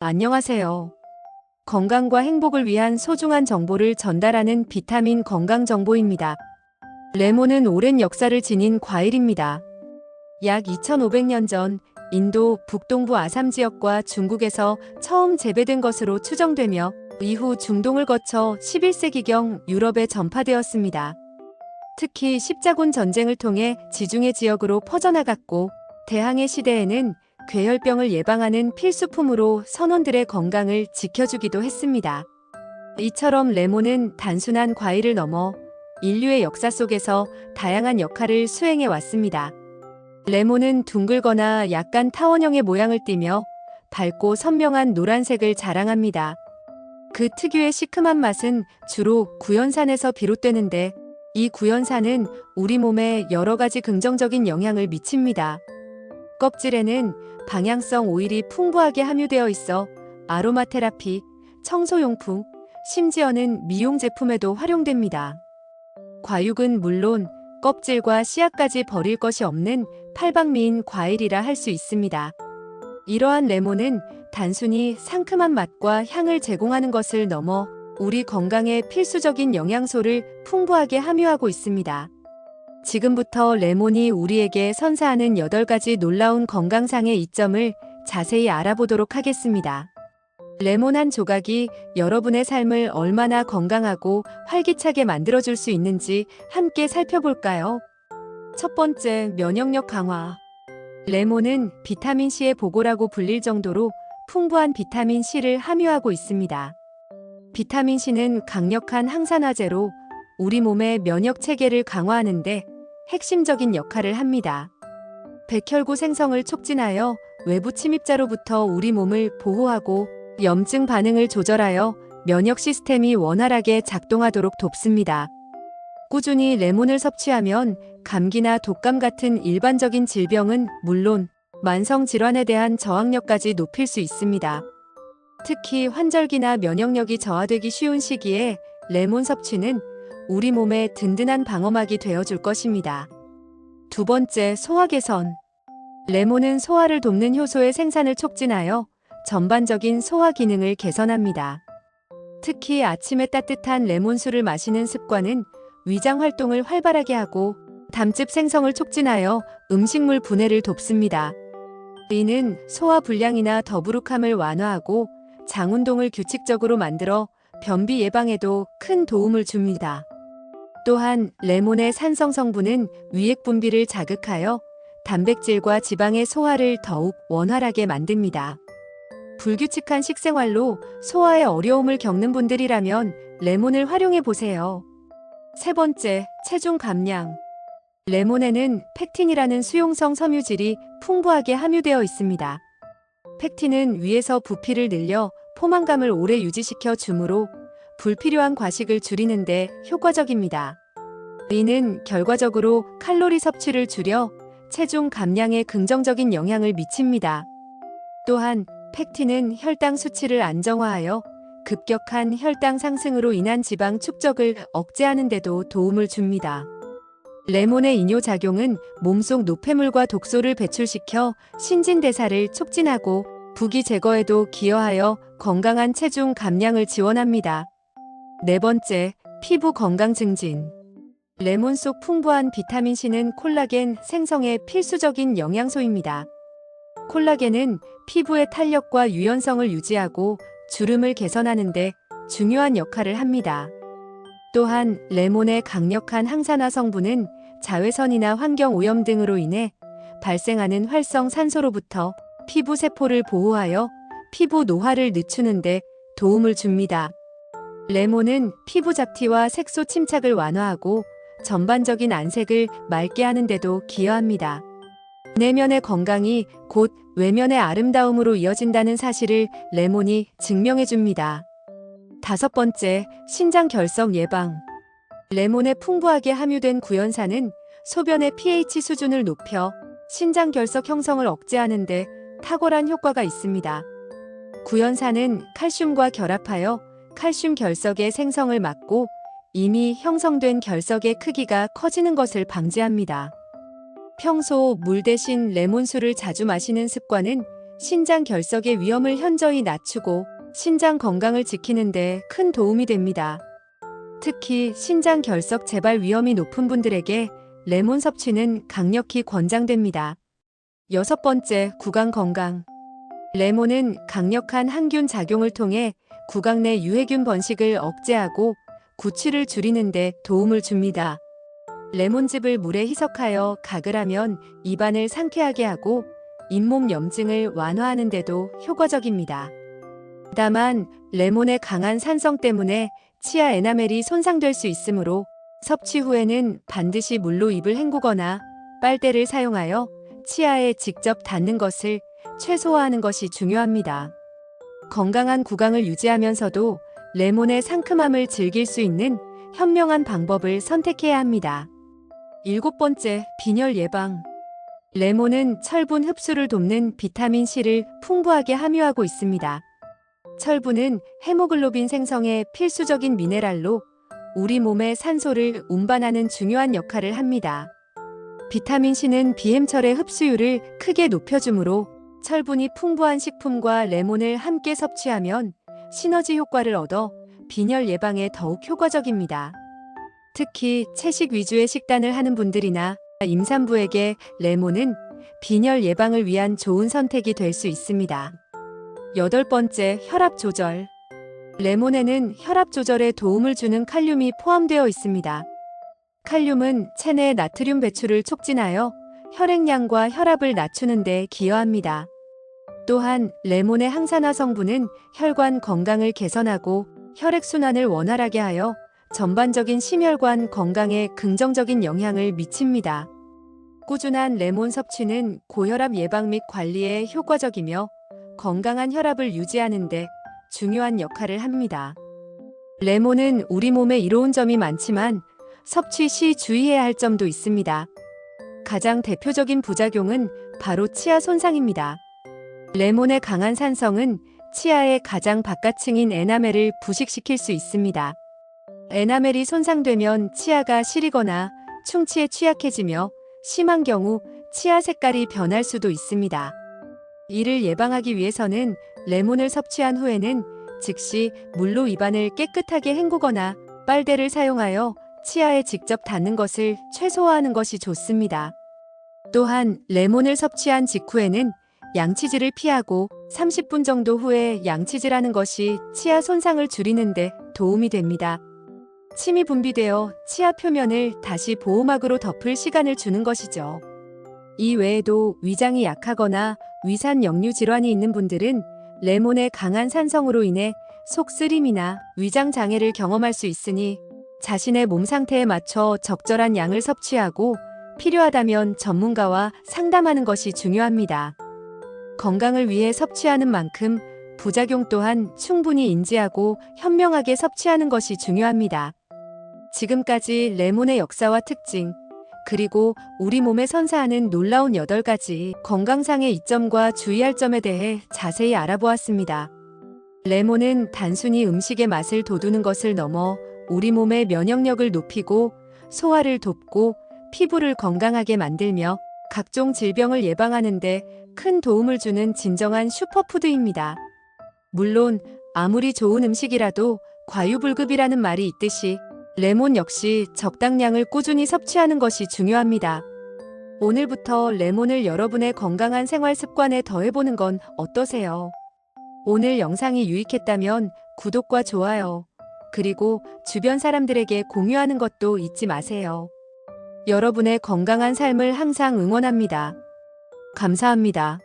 안녕하세요. 건강과 행복을 위한 소중한 정보를 전달하는 비타민 건강 정보입니다. 레몬은 오랜 역사를 지닌 과일입니다. 약 2500년 전 인도 북동부 아삼 지역과 중국에서 처음 재배된 것으로 추정되며 이후 중동을 거쳐 11세기경 유럽에 전파되었습니다. 특히 십자군 전쟁을 통해 지중해 지역으로 퍼져나갔고 대항해 시대에는 괴혈병을 예방하는 필수품으로 선원들의 건강을 지켜주기도 했습니다. 이처럼 레몬은 단순한 과일을 넘어 인류의 역사 속에서 다양한 역할을 수행해 왔습니다. 레몬은 둥글거나 약간 타원형의 모양을 띠며 밝고 선명한 노란색을 자랑합니다. 그 특유의 시큼한 맛은 주로 구연산에서 비롯되는데 이 구연산은 우리 몸에 여러 가지 긍정적인 영향을 미칩니다. 껍질에는 방향성 오일이 풍부하게 함유되어 있어 아로마 테라피, 청소용품, 심지어는 미용 제품에도 활용됩니다. 과육은 물론 껍질과 씨앗까지 버릴 것이 없는 팔방미인 과일이라 할 수 있습니다. 이러한 레몬은 단순히 상큼한 맛과 향을 제공하는 것을 넘어 우리 건강에 필수적인 영양소를 풍부하게 함유하고 있습니다. 지금부터 레몬이 우리에게 선사하는 8가지 놀라운 건강상의 이점을 자세히 알아보도록 하겠습니다. 레몬 한 조각이 여러분의 삶을 얼마나 건강하고 활기차게 만들어줄 수 있는지 함께 살펴볼까요? 첫 번째, 면역력 강화. 레몬은 비타민C의 보고라고 불릴 정도로 풍부한 비타민C를 함유하고 있습니다. 비타민C는 강력한 항산화제로 우리 몸의 면역 체계를 강화하는데 핵심적인 역할을 합니다. 백혈구 생성을 촉진하여 외부 침입자로부터 우리 몸을 보호하고 염증 반응을 조절하여 면역 시스템이 원활하게 작동하도록 돕습니다. 꾸준히 레몬을 섭취하면 감기나 독감 같은 일반적인 질병은 물론 만성 질환에 대한 저항력까지 높일 수 있습니다. 특히 환절기나 면역력이 저하되기 쉬운 시기에 레몬 섭취는 우리 몸의 든든한 방어막이 되어줄 것입니다. 두 번째, 소화 개선. 레몬은 소화를 돕는 효소의 생산을 촉진하여 전반적인 소화 기능을 개선합니다. 특히 아침에 따뜻한 레몬수를 마시는 습관은 위장 활동을 활발하게 하고 담즙 생성을 촉진하여 음식물 분해를 돕습니다. 이는 소화 불량이나 더부룩함을 완화하고 장 운동을 규칙적으로 만들어 변비 예방에도 큰 도움을 줍니다. 또한 레몬의 산성 성분은 위액 분비를 자극하여 단백질과 지방의 소화를 더욱 원활하게 만듭니다. 불규칙한 식생활로 소화에 어려움을 겪는 분들이라면 레몬을 활용해 보세요. 세 번째, 체중 감량. 레몬에는 펙틴이라는 수용성 섬유질이 풍부하게 함유되어 있습니다. 펙틴은 위에서 부피를 늘려 포만감을 오래 유지시켜 주므로 불필요한 과식을 줄이는데 효과적입니다. 이는 결과적으로 칼로리 섭취를 줄여 체중 감량에 긍정적인 영향을 미칩니다. 또한 펙틴은 혈당 수치를 안정화하여 급격한 혈당 상승으로 인한 지방 축적을 억제하는 데도 도움을 줍니다. 레몬의 이뇨작용은 몸속 노폐물과 독소를 배출시켜 신진대사를 촉진하고 부기 제거에도 기여하여 건강한 체중 감량을 지원합니다. 네 번째, 피부 건강 증진. 레몬 속 풍부한 비타민C는 콜라겐 생성에 필수적인 영양소입니다. 콜라겐은 피부의 탄력과 유연성을 유지하고 주름을 개선하는 데 중요한 역할을 합니다. 또한 레몬의 강력한 항산화 성분은 자외선이나 환경 오염 등으로 인해 발생하는 활성 산소로부터 피부 세포를 보호하여 피부 노화를 늦추는 데 도움을 줍니다. 레몬은 피부 잡티와 색소 침착을 완화하고 전반적인 안색을 맑게 하는 데도 기여합니다. 내면의 건강이 곧 외면의 아름다움으로 이어진다는 사실을 레몬이 증명해 줍니다. 다섯 번째, 신장 결석 예방. 레몬에 풍부하게 함유된 구연산은 소변의 pH 수준을 높여 신장 결석 형성을 억제하는 데 탁월한 효과가 있습니다. 구연산은 칼슘과 결합하여 칼슘 결석의 생성을 막고 이미 형성된 결석의 크기가 커지는 것을 방지합니다. 평소 물 대신 레몬수를 자주 마시는 습관은 신장 결석의 위험을 현저히 낮추고 신장 건강을 지키는 데 큰 도움이 됩니다. 특히 신장 결석 재발 위험이 높은 분들에게 레몬 섭취는 강력히 권장됩니다. 6번째, 구강 건강. 레몬은 강력한 항균 작용을 통해 구강 내 유해균 번식을 억제하고 구취를 줄이는 데 도움을 줍니다. 레몬즙을 물에 희석하여 각을 하면 입안을 상쾌하게 하고 잇몸 염증을 완화하는 데도 효과적입니다. 다만 레몬의 강한 산성 때문에 치아 에나멜이 손상될 수 있으므로 섭취 후에는 반드시 물로 입을 헹구거나 빨대를 사용하여 치아에 직접 닿는 것을 최소화하는 것이 중요합니다. 건강한 구강을 유지하면서도 레몬의 상큼함을 즐길 수 있는 현명한 방법을 선택해야 합니다. 7번째, 빈혈 예방. 레몬은 철분 흡수를 돕는 비타민 C를 풍부하게 함유하고 있습니다. 철분은 헤모글로빈 생성에 필수적인 미네랄로 우리 몸의 산소를 운반하는 중요한 역할을 합니다. 비타민 C는 비햄철의 흡수율을 크게 높여주므로 철분이 풍부한 식품과 레몬을 함께 섭취하면 시너지 효과를 얻어 빈혈 예방에 더욱 효과적입니다. 특히 채식 위주의 식단을 하는 분들이나 임산부에게 레몬은 빈혈 예방을 위한 좋은 선택이 될 수 있습니다. 8번째, 혈압 조절. 레몬에는 혈압 조절에 도움을 주는 칼륨이 포함되어 있습니다. 칼륨은 체내 나트륨 배출을 촉진하여 혈액량과 혈압을 낮추는 데 기여합니다. 또한 레몬의 항산화 성분은 혈관 건강을 개선하고 혈액순환을 원활하게 하여 전반적인 심혈관 건강에 긍정적인 영향을 미칩니다. 꾸준한 레몬 섭취는 고혈압 예방 및 관리에 효과적이며 건강한 혈압을 유지하는 데 중요한 역할을 합니다. 레몬은 우리 몸에 이로운 점이 많지만 섭취 시 주의해야 할 점도 있습니다. 가장 대표적인 부작용은 바로 치아 손상입니다. 레몬의 강한 산성은 치아의 가장 바깥층인 에나멜을 부식시킬 수 있습니다. 에나멜이 손상되면 치아가 시리거나 충치에 취약해지며 심한 경우 치아 색깔이 변할 수도 있습니다. 이를 예방하기 위해서는 레몬을 섭취한 후에는 즉시 물로 입안을 깨끗하게 헹구거나 빨대를 사용하여 치아에 직접 닿는 것을 최소화하는 것이 좋습니다. 또한 레몬을 섭취한 직후에는 양치질을 피하고 30분 정도 후에 양치질하는 것이 치아 손상을 줄이는 데 도움이 됩니다. 침이 분비되어 치아 표면을 다시 보호막으로 덮을 시간을 주는 것이죠. 이 외에도 위장이 약하거나 위산 역류 질환이 있는 분들은 레몬의 강한 산성으로 인해 속 쓰림이나 위장 장애를 경험할 수 있으니 자신의 몸 상태에 맞춰 적절한 양을 섭취하고 필요하다면 전문가와 상담하는 것이 중요합니다. 건강을 위해 섭취하는 만큼 부작용 또한 충분히 인지하고 현명하게 섭취하는 것이 중요합니다. 지금까지 레몬의 역사와 특징, 그리고 우리 몸에 선사하는 놀라운 8가지 건강상의 이점과 주의할 점에 대해 자세히 알아보았습니다. 레몬은 단순히 음식의 맛을 돋우는 것을 넘어 우리 몸의 면역력을 높이고 소화를 돕고 피부를 건강하게 만들며 각종 질병을 예방하는 데 큰 도움을 주는 진정한 슈퍼푸드입니다. 물론 아무리 좋은 음식이라도 과유불급이라는 말이 있듯이 레몬 역시 적당량을 꾸준히 섭취하는 것이 중요합니다. 오늘부터 레몬을 여러분의 건강한 생활 습관에 더해보는 건 어떠세요? 오늘 영상이 유익했다면 구독과 좋아요, 그리고 주변 사람들에게 공유하는 것도 잊지 마세요. 여러분의 건강한 삶을 항상 응원합니다. 감사합니다.